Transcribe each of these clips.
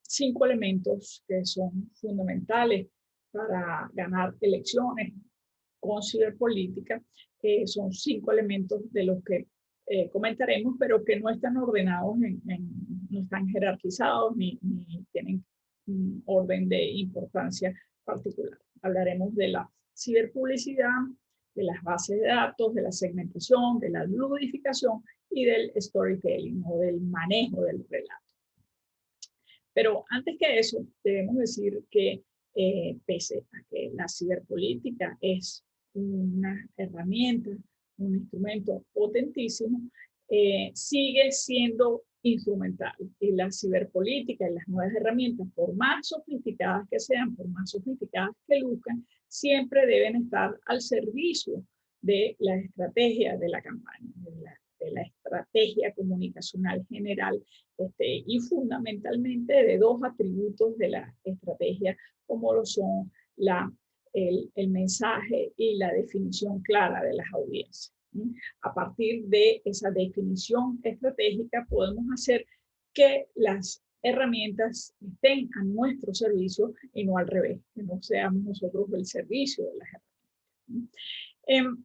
5 elementos que son fundamentales para ganar elecciones con ciberpolítica. Son 5 elementos de los que comentaremos, pero que no están ordenados, no están jerarquizados ni tienen un orden de importancia particular. Hablaremos de la ciberpublicidad, de las bases de datos, de la segmentación, de la ludificación y del storytelling o del manejo del relato. Pero antes que eso, debemos decir que pese a que la ciberpolítica es una herramienta, un instrumento potentísimo, sigue siendo instrumental. Y la ciberpolítica y las nuevas herramientas, por más sofisticadas que sean, por más sofisticadas que luzcan, siempre deben estar al servicio de la estrategia de la campaña, de la estrategia comunicacional general, y fundamentalmente de 2 atributos de la estrategia, como lo son el mensaje y la definición clara de las audiencias. A partir de esa definición estratégica podemos hacer que las herramientas estén a nuestro servicio y no al revés, que no seamos nosotros el servicio de las herramientas.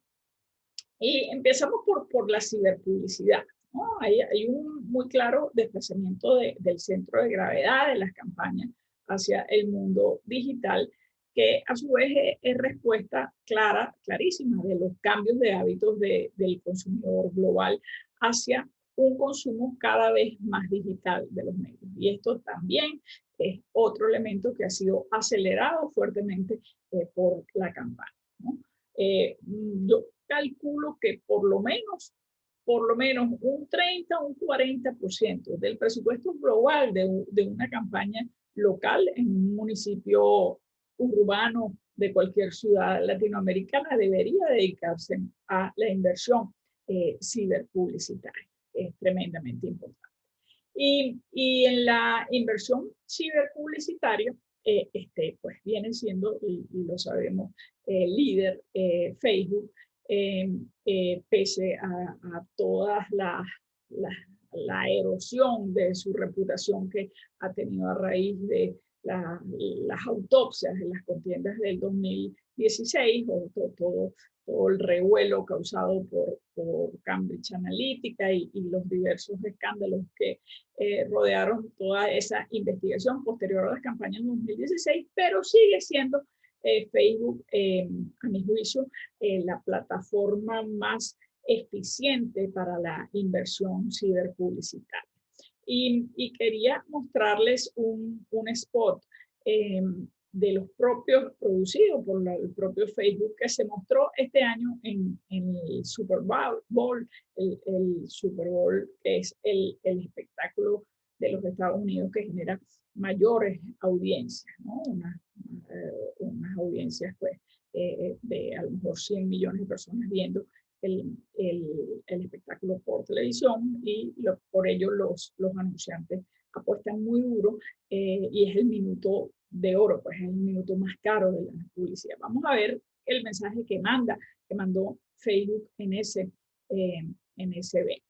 Y empezamos por la ciberpublicidad, ¿no? Hay un muy claro desplazamiento del centro de gravedad de las campañas hacia el mundo digital, que a su vez es respuesta clarísima de los cambios de hábitos del consumidor global hacia un consumo cada vez más digital de los medios. Y esto también es otro elemento que ha sido acelerado fuertemente por la campaña, ¿no? Yo calculo que por lo menos un 30 o un 40% del presupuesto global de una campaña local en un municipio urbano de cualquier ciudad latinoamericana debería dedicarse a la inversión ciberpublicitaria. Es tremendamente importante. Y en la inversión ciberpublicitaria, pues viene siendo, y lo sabemos, líder Facebook, pese a toda la erosión de su reputación que ha tenido a raíz de las autopsias de las contiendas del 2016, o todo el revuelo causado por Cambridge Analytica y los diversos escándalos que rodearon toda esa investigación posterior a las campañas de 2016, pero sigue siendo Facebook, a mi juicio, la plataforma más eficiente para la inversión ciberpublicitaria. Y quería mostrarles un spot de los propios, producido por el propio Facebook, que se mostró este año en el Super Bowl, el Super Bowl, que es el espectáculo de los Estados Unidos que genera mayores audiencias, ¿no? Unas audiencias pues, de a lo mejor 100 millones de personas viendo el espectáculo por televisión, y por ello los anunciantes apuestan muy duro, y es el minuto de oro, pues es el minuto más caro de la publicidad. Vamos a ver el mensaje que mandó Facebook en ese evento.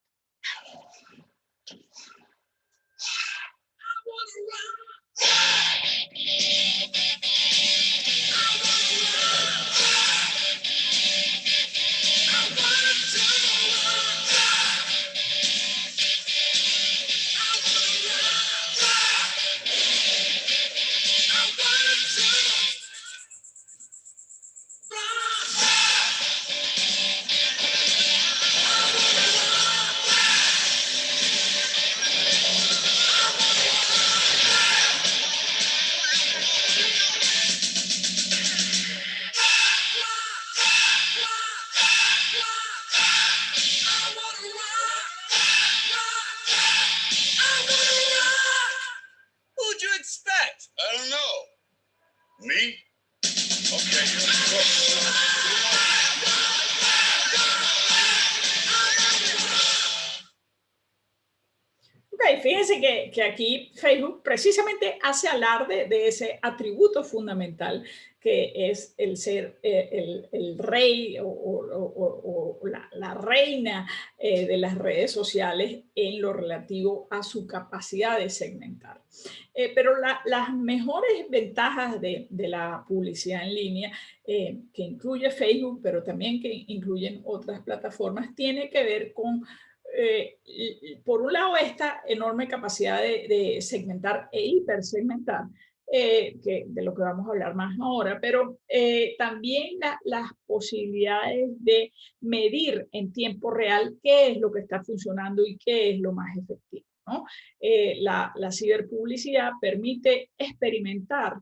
Fíjense que aquí Facebook precisamente hace alarde de ese atributo fundamental que es el ser el rey o la reina de las redes sociales en lo relativo a su capacidad de segmentar. Pero las mejores ventajas de la publicidad en línea, que incluye Facebook, pero también que incluyen otras plataformas, tiene que ver con por un lado, esta enorme capacidad de segmentar e hipersegmentar, de lo que vamos a hablar más ahora, pero también las posibilidades de medir en tiempo real qué es lo que está funcionando y qué es lo más efectivo, ¿no? La ciberpublicidad permite experimentar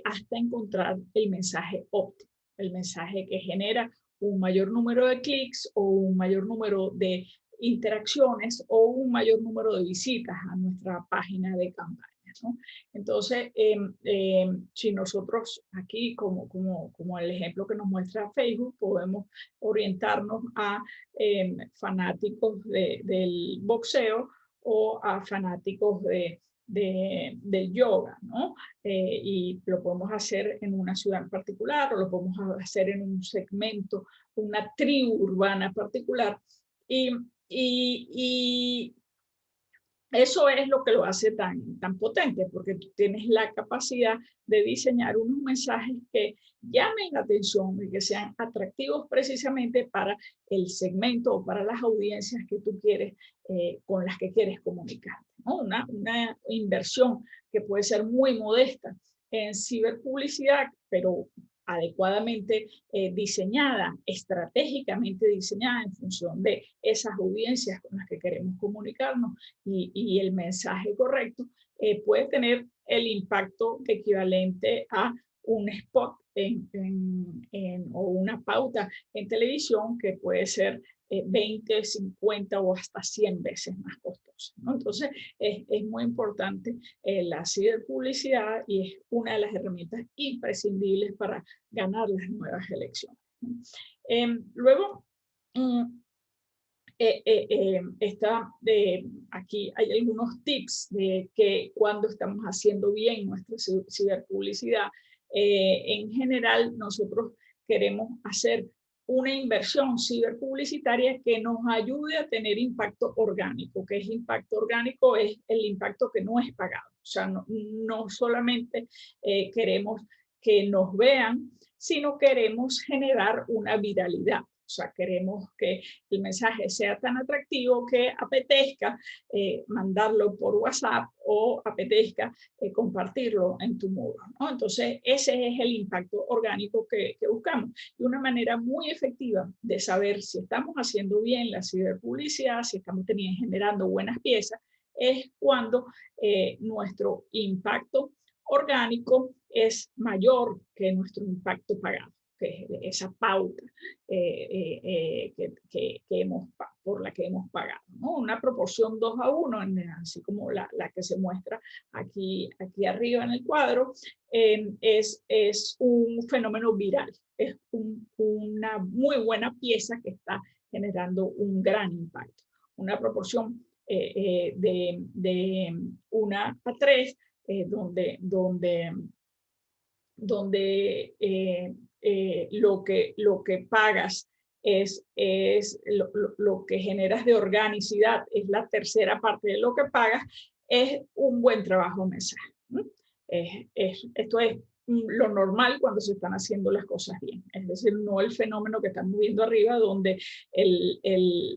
hasta encontrar el mensaje óptimo, el mensaje que genera un mayor número de clics o un mayor número de interacciones o un mayor número de visitas a nuestra página de campaña, ¿no? Entonces, si nosotros aquí, como el ejemplo que nos muestra Facebook, podemos orientarnos a fanáticos del boxeo o a fanáticos del yoga, ¿no? Y lo podemos hacer en una ciudad en particular o lo podemos hacer en un segmento, una tribu urbana particular. Y eso es lo que lo hace tan potente, porque tú tienes la capacidad de diseñar unos mensajes que llamen la atención y que sean atractivos precisamente para el segmento o para las audiencias que tú quieres, con las que quieres comunicar, ¿no? Una inversión que puede ser muy modesta en ciberpublicidad, pero adecuadamente diseñada, estratégicamente diseñada en función de esas audiencias con las que queremos comunicarnos y el mensaje correcto, puede tener el impacto equivalente a un spot o una pauta en televisión que puede ser 20, 50 o hasta 100 veces más costosa, ¿no? Entonces, es muy importante la ciberpublicidad y es una de las herramientas imprescindibles para ganar las nuevas elecciones, ¿no? Luego, aquí hay algunos tips de que cuando estamos haciendo bien nuestra ciberpublicidad, en general nosotros queremos hacer una inversión ciberpublicitaria que nos ayude a tener impacto orgánico. ¿Qué es impacto orgánico? Es el impacto que no es pagado. O sea, no solamente queremos que nos vean, sino queremos generar una viralidad. O sea, queremos que el mensaje sea tan atractivo que apetezca mandarlo por WhatsApp o apetezca compartirlo en tu muro, ¿no? Entonces, ese es el impacto orgánico que buscamos. Y una manera muy efectiva de saber si estamos haciendo bien la ciberpublicidad, si estamos generando buenas piezas, es cuando nuestro impacto orgánico es mayor que nuestro impacto pagado, que es esa pauta por la que hemos pagado, ¿no? Una proporción 2:1, así como la que se muestra aquí arriba en el cuadro, es un fenómeno viral, es una muy buena pieza que está generando un gran impacto. Una proporción de 1:3, donde lo que pagas es lo que generas de organicidad, es la tercera parte de lo que pagas, es un buen trabajo mensual. Esto es lo normal cuando se están haciendo las cosas bien. Es decir, no el fenómeno que estamos viendo arriba, donde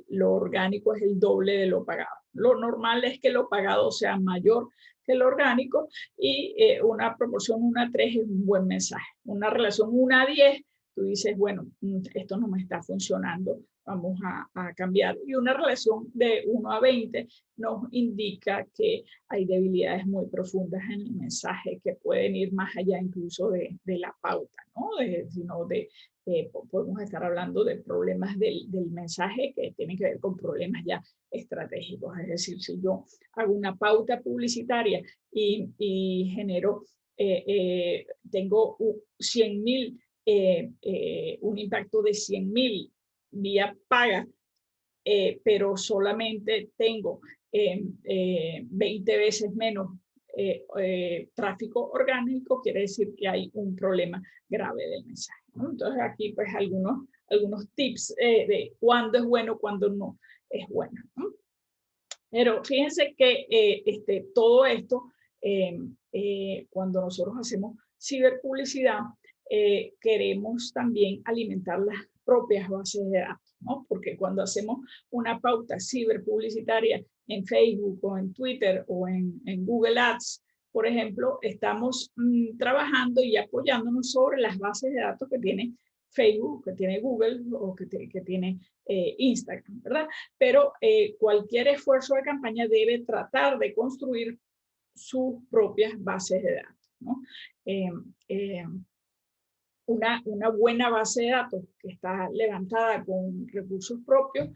lo orgánico es el doble de lo pagado. Lo normal es que lo pagado sea mayor que lo orgánico y una proporción 1:3 es un buen mensaje. Una relación 1:10, tú dices, bueno, esto no me está funcionando, vamos a cambiar. Y una relación de 1:20 nos indica que hay debilidades muy profundas en el mensaje que pueden ir más allá incluso de la pauta, ¿no? Podemos estar hablando de problemas del mensaje que tienen que ver con problemas ya estratégicos. Es decir, si yo hago una pauta publicitaria y genero, tengo 100.000, un impacto de 100.000 vía paga, pero solamente tengo 20 veces menos tráfico orgánico, quiere decir que hay un problema grave del mensaje, ¿no? Entonces aquí pues algunos tips de cuándo es bueno, cuándo no es bueno, ¿no? Pero fíjense que todo esto, cuando nosotros hacemos ciberpublicidad, queremos también alimentar las propias bases de datos, ¿no? Porque cuando hacemos una pauta ciberpublicitaria en Facebook o en Twitter o en Google Ads, por ejemplo, estamos trabajando y apoyándonos sobre las bases de datos que tiene Facebook, que tiene Google o que tiene Instagram, ¿verdad? Pero cualquier esfuerzo de campaña debe tratar de construir sus propias bases de datos, ¿no? Una buena base de datos que está levantada con recursos propios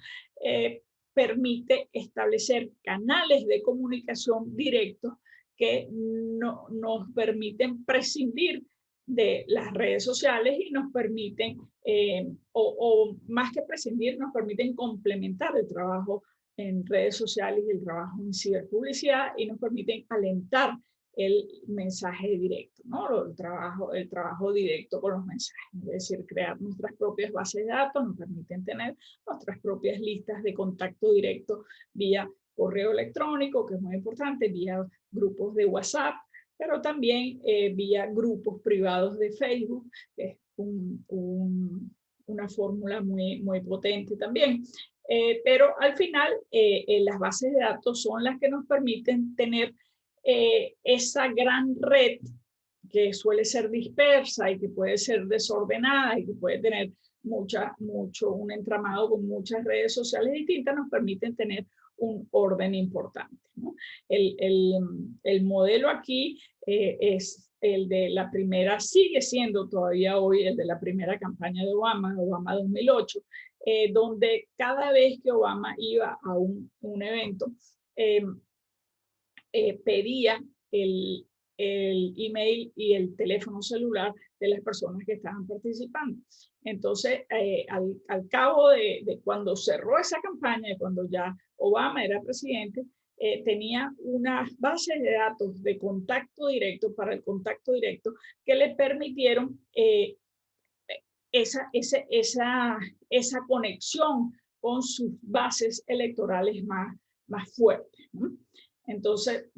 permite establecer canales de comunicación directos que nos permiten prescindir de las redes sociales y nos permiten, o más que prescindir, nos permiten complementar el trabajo en redes sociales y el trabajo en ciberpublicidad y nos permiten alentar el mensaje directo, ¿no? El trabajo directo con los mensajes, es decir, crear nuestras propias bases de datos nos permiten tener nuestras propias listas de contacto directo vía correo electrónico, que es muy importante, vía grupos de WhatsApp, pero también vía grupos privados de Facebook, que es una fórmula muy, muy potente también. Pero al final, las bases de datos son las que nos permiten tener esa gran red que suele ser dispersa y que puede ser desordenada y que puede tener un entramado con muchas redes sociales distintas, nos permiten tener un orden importante, ¿no? El modelo aquí es el de la primera, sigue siendo todavía hoy el de la primera campaña de Obama 2008, donde cada vez que Obama iba a un evento, pedía el email y el teléfono celular de las personas que estaban participando. Entonces, al cabo de cuando cerró esa campaña, cuando ya Obama era presidente, tenía unas bases de datos de contacto directo para el contacto directo que le permitieron esa conexión con sus bases electorales más fuertes, ¿no? Entonces,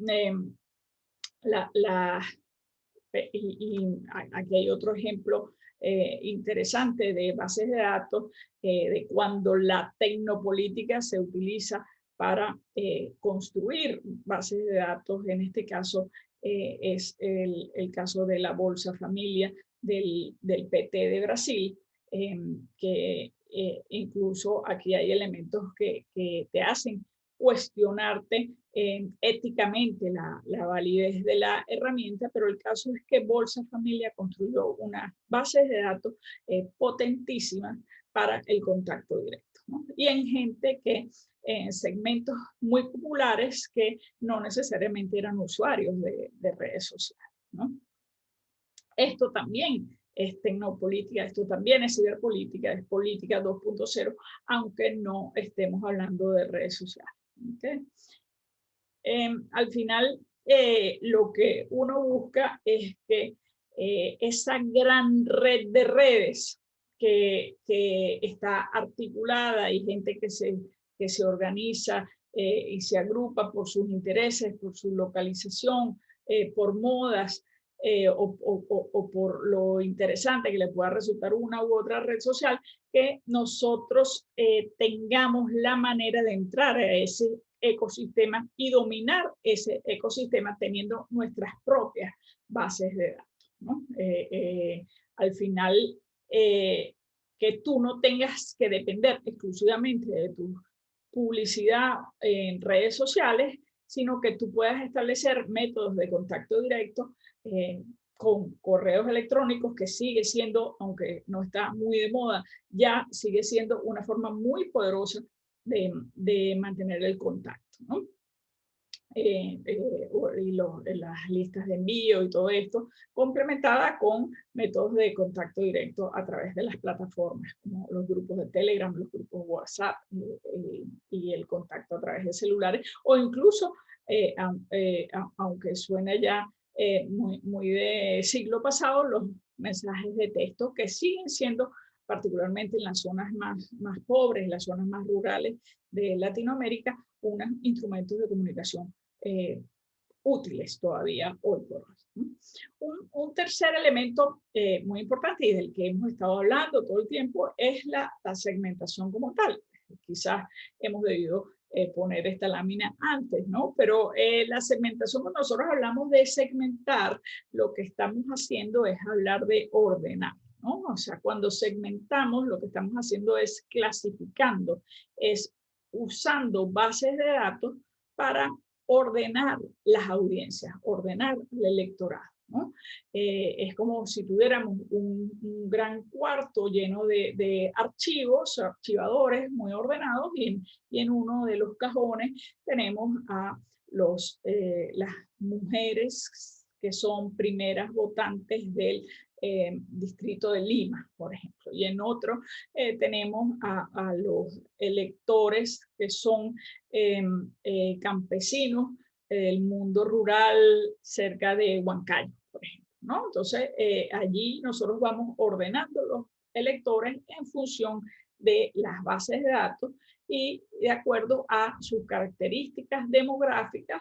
aquí hay otro ejemplo interesante de bases de datos, de cuando la tecnopolítica se utiliza para construir bases de datos. En este caso es el caso de la Bolsa Familia del PT de Brasil, que incluso aquí hay elementos que te hacen cuestionarte éticamente la validez de la herramienta, pero el caso es que Bolsa Familia construyó unas bases de datos potentísimas para el contacto directo, ¿no? Y en gente que en segmentos muy populares que no necesariamente eran usuarios de redes sociales, ¿no? Esto también es tecnopolítica, esto también es ciberpolítica, es política 2.0, aunque no estemos hablando de redes sociales. ¿Okay? Al final, lo que uno busca es que esa gran red de redes que está articulada y gente que se organiza y se agrupa por sus intereses, por su localización, por modas, o por lo interesante que le pueda resultar una u otra red social, que nosotros tengamos la manera de entrar a ese ecosistema y dominar ese ecosistema teniendo nuestras propias bases de datos, ¿no? Al final, que tú no tengas que depender exclusivamente de tu publicidad en redes sociales, sino que tú puedas establecer métodos de contacto directo con correos electrónicos, que sigue siendo, aunque no está muy de moda, ya sigue siendo una forma muy poderosa de mantener el contacto, ¿no? las listas de envío y todo esto, complementada con métodos de contacto directo a través de las plataformas, como los grupos de Telegram, los grupos de WhatsApp y el contacto a través de celulares, o incluso, aunque suena ya muy de siglo pasado, los mensajes de texto que siguen siendo, particularmente en las zonas más pobres, las zonas más rurales de Latinoamérica, unos instrumentos de comunicación útiles todavía hoy por hoy. Un tercer elemento muy importante y del que hemos estado hablando todo el tiempo es la segmentación como tal. Quizás hemos debido poner esta lámina antes, ¿no? Pero la segmentación, cuando nosotros hablamos de segmentar, lo que estamos haciendo es hablar de ordenar, ¿no? O sea, cuando segmentamos, lo que estamos haciendo es clasificando, es usando bases de datos para ordenar las audiencias, ordenar el electorado, ¿no? Es como si tuviéramos un gran cuarto lleno de archivos, archivadores muy ordenados, y en uno de los cajones tenemos a las mujeres que son primeras votantes del distrito de Lima, por ejemplo, y en otro tenemos a los electores que son campesinos del mundo rural cerca de Huancayo, por ejemplo, ¿no? Entonces, allí nosotros vamos ordenando los electores en función de las bases de datos y de acuerdo a sus características demográficas,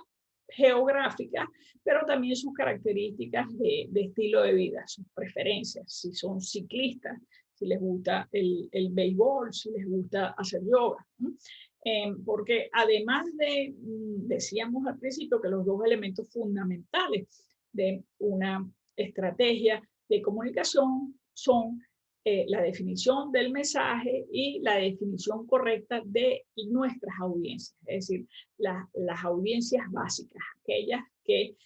geográficas, pero también sus características de estilo de vida, sus preferencias, si son ciclistas, si les gusta el béisbol, si les gusta hacer yoga, ¿no? Porque además decíamos al principio que los dos elementos fundamentales de una estrategia de comunicación son la definición del mensaje y la definición correcta de nuestras audiencias, es decir, las audiencias básicas, aquellas que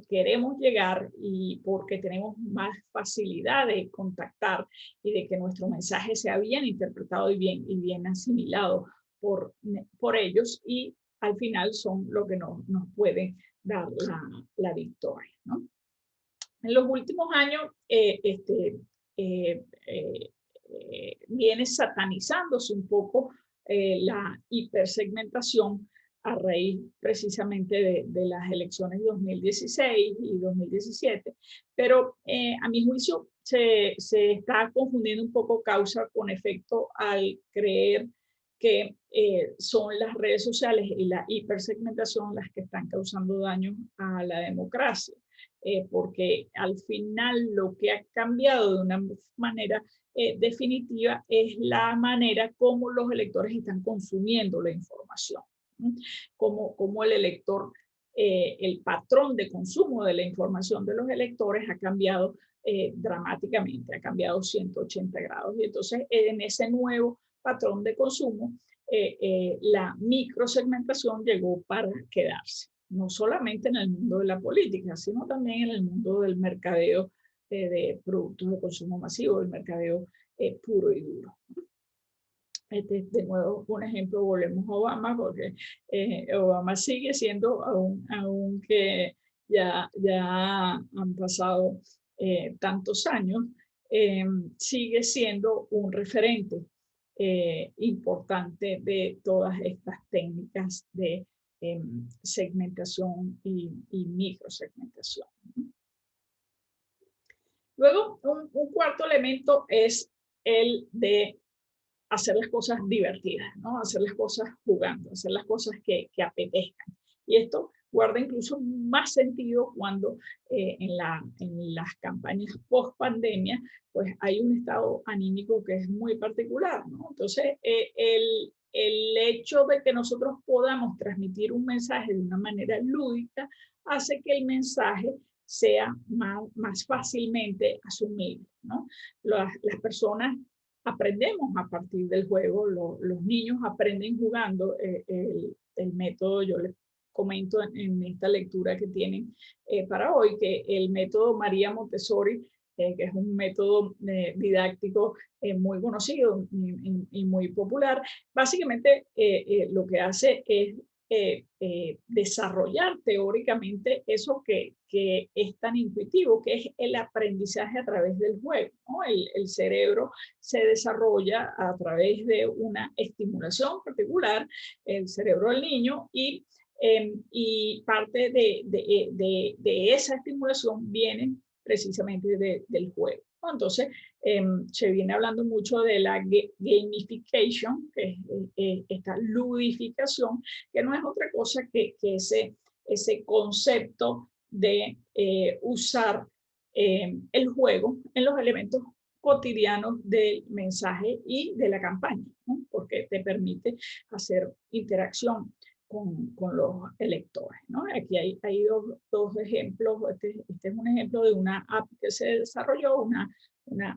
queremos llegar y porque tenemos más facilidad de contactar y de que nuestro mensaje sea bien interpretado y bien asimilado por ellos, y al final son lo que nos puede dar la victoria, ¿no? En los últimos años viene satanizándose un poco la hipersegmentación a raíz precisamente de las elecciones de 2016 y 2017, pero a mi juicio se está confundiendo un poco causa con efecto al creer que son las redes sociales y la hipersegmentación las que están causando daño a la democracia. Porque al final lo que ha cambiado de una manera definitiva es la manera como los electores están consumiendo la información, como el elector, el patrón de consumo de la información de los electores ha cambiado dramáticamente, ha cambiado 180 grados, y entonces en ese nuevo patrón de consumo la microsegmentación llegó para quedarse, no solamente en el mundo de la política, sino también en el mundo del mercadeo de productos de consumo masivo, del mercadeo puro y duro. De nuevo, un ejemplo, volvemos a Obama, porque Obama sigue siendo, aunque ya han pasado tantos años, sigue siendo un referente importante de todas estas técnicas de segmentación y microsegmentación. Luego, un cuarto elemento es el de hacer las cosas divertidas, ¿no? Hacer las cosas jugando, hacer las cosas que apetezcan. Y esto guarda incluso más sentido cuando en las campañas post pandemia, pues hay un estado anímico que es muy particular, ¿no? Entonces, el hecho de que nosotros podamos transmitir un mensaje de una manera lúdica hace que el mensaje sea más fácilmente asumible, ¿no? Las personas aprendemos a partir del juego, los niños aprenden jugando. El método, yo les comento en esta lectura que tienen para hoy, que el método María Montessori, que es un método didáctico muy conocido y muy popular, básicamente lo que hace es desarrollar teóricamente eso que es tan intuitivo, que es el aprendizaje a través del juego, ¿no? El cerebro se desarrolla a través de una estimulación particular, el cerebro del niño, y parte de esa estimulación viene precisamente del juego, ¿no? Entonces, se viene hablando mucho de la gamification, que es esta ludificación, que no es otra cosa que ese concepto de usar el juego en los elementos cotidianos del mensaje y de la campaña, ¿no? Porque te permite hacer interacción con los electores, ¿no? Aquí hay dos ejemplos. Este es un ejemplo de una app que se desarrolló, una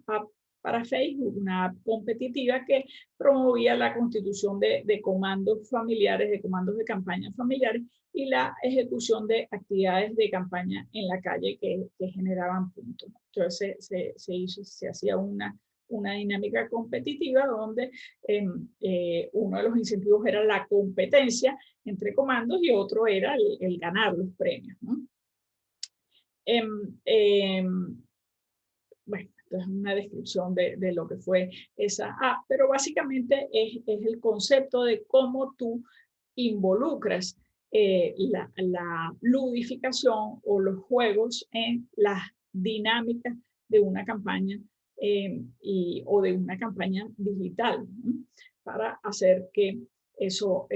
app para Facebook, una app competitiva que promovía la constitución de comandos familiares, de comandos de campaña familiares y la ejecución de actividades de campaña en la calle que generaban puntos. Entonces se hacía una dinámica competitiva donde uno de los incentivos era la competencia entre comandos y otro era el ganar los premios, ¿no? Bueno, esto es una descripción de lo que fue esa app, pero básicamente es el concepto de cómo tú involucras la ludificación o los juegos en las dinámicas de una campaña o de una campaña digital, ¿no? Para hacer que eso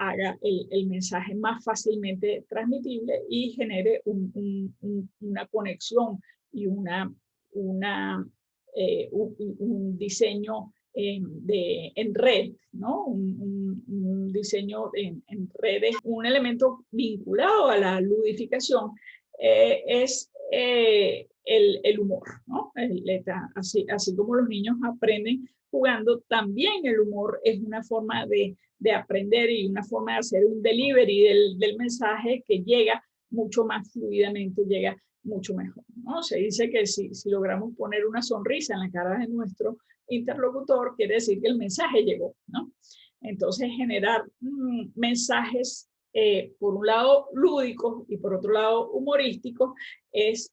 haga el mensaje más fácilmente transmitible y genere una conexión y un diseño en red, ¿no? Un diseño en redes. Un elemento vinculado a la ludificación es el humor, ¿no? Así como los niños aprenden jugando, también el humor es una forma de aprender y una forma de hacer un delivery del mensaje que llega mucho más fluidamente, llega mucho mejor, ¿no? Se dice que si logramos poner una sonrisa en la cara de nuestro interlocutor, quiere decir que el mensaje llegó, ¿no? Entonces, generar mensajes, por un lado lúdicos y por otro lado humorísticos, es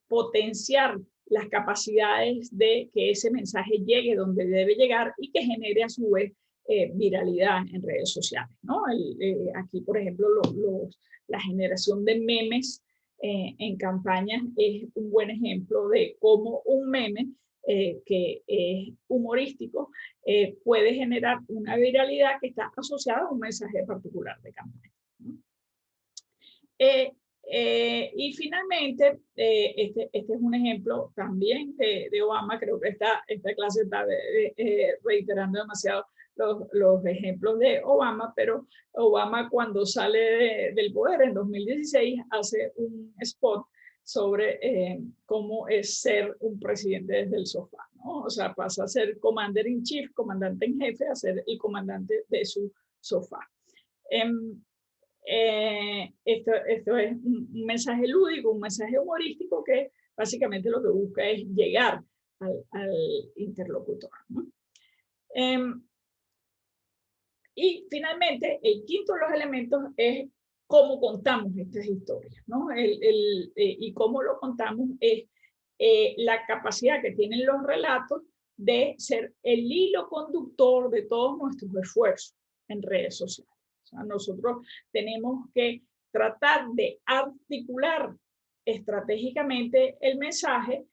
potenciar las capacidades de que ese mensaje llegue donde debe llegar y que genere a su vez viralidad en redes sociales, ¿no? Aquí, por ejemplo, la generación de memes en campañas es un buen ejemplo de cómo un meme que es humorístico puede generar una viralidad que está asociada a un mensaje particular de campaña, ¿no? Y finalmente, este es un ejemplo también de Obama. Creo que esta clase está reiterando demasiado los ejemplos de Obama, pero Obama, cuando sale del poder en 2016, hace un spot sobre cómo es ser un presidente desde el sofá, ¿no? O sea, pasa a ser commander in chief, comandante en jefe, a ser el comandante de su sofá. Esto es un mensaje lúdico, un mensaje humorístico que básicamente lo que busca es llegar al interlocutor, ¿no? Y finalmente, el quinto de los elementos es cómo contamos estas historias, ¿no? Y cómo lo contamos es la capacidad que tienen los relatos de ser el hilo conductor de todos nuestros esfuerzos en redes sociales. O sea, nosotros tenemos que tratar de articular estratégicamente el mensaje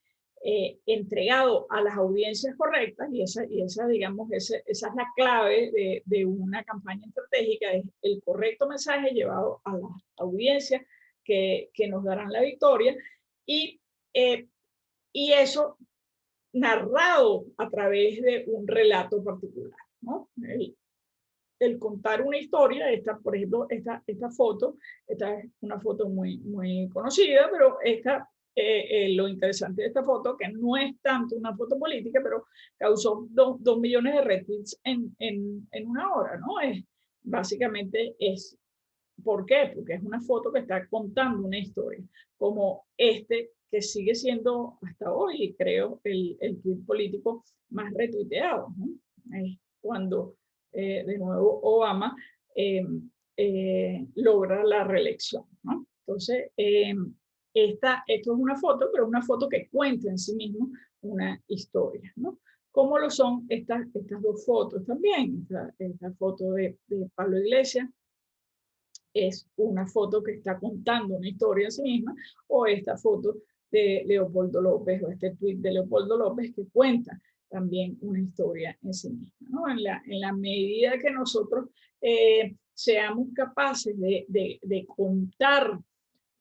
entregado a las audiencias correctas, y esa digamos, esa es la clave de una campaña estratégica, es el correcto mensaje llevado a las audiencias que nos darán la victoria, y eso narrado a través de un relato particular, ¿no? El contar una historia, por ejemplo, esta foto, esta es una foto muy, muy conocida, pero lo interesante de esta foto, que no es tanto una foto política, pero causó 2 millones de retweets en una hora, ¿no? Básicamente es, ¿por qué? Porque es una foto que está contando una historia, como que sigue siendo hasta hoy, creo, el tweet político más retuiteado, ¿no? Cuando de nuevo Obama logra la reelección, ¿no? Entonces, esto es una foto, pero una foto que cuenta en sí mismo una historia, ¿no? Como lo son estas dos fotos también. Esta foto de Pablo Iglesias es una foto que está contando una historia en sí misma, o esta foto de Leopoldo López, o este tuit de Leopoldo López que cuenta también una historia en sí misma, ¿no? En la medida que nosotros seamos capaces de contar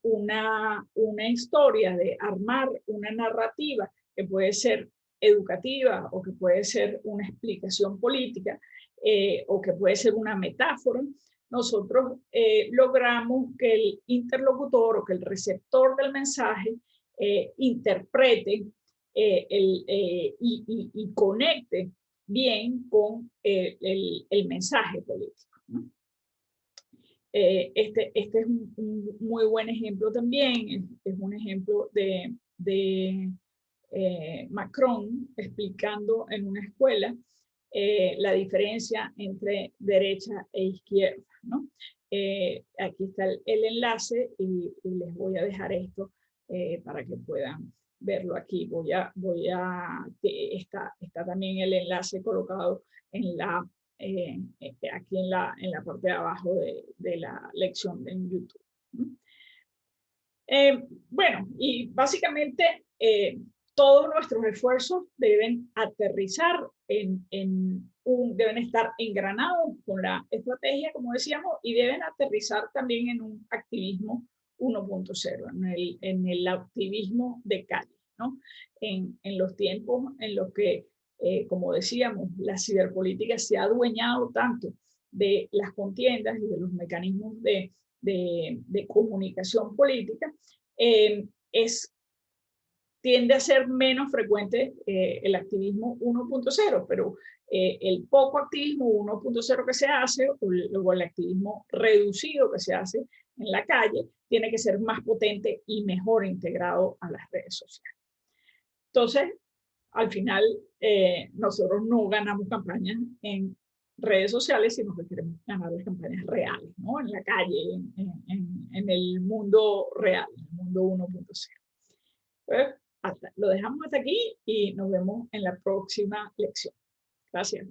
una historia, de armar una narrativa que puede ser educativa o que puede ser una explicación política o que puede ser una metáfora, nosotros logramos que el interlocutor o que el receptor del mensaje interprete y conecte bien con el mensaje político, ¿no? Este es un muy buen ejemplo también, es un ejemplo de Macron explicando en una escuela la diferencia entre derecha e izquierda, ¿no? Aquí está el enlace y les voy a dejar esto para que puedan verlo aquí. Está también el enlace colocado en aquí en la parte de abajo de la lección en YouTube. Bueno, y básicamente todos nuestros esfuerzos deben aterrizar deben estar engranados con la estrategia, como decíamos, y deben aterrizar también en un activismo 1.0, en el activismo de calle, ¿no? En los tiempos en los que, como decíamos, la ciberpolítica se ha adueñado tanto de las contiendas y de los mecanismos de comunicación política, tiende a ser menos frecuente el activismo 1.0, pero el poco activismo 1.0 que se hace, o el activismo reducido que se hace en la calle, tiene que ser más potente y mejor integrado a las redes sociales. Entonces, al final, nosotros no ganamos campañas en redes sociales, sino que queremos ganar las campañas reales, ¿no? En la calle, en el mundo real, en el mundo 1.0. Pues, lo dejamos hasta aquí y nos vemos en la próxima lección. Gracias.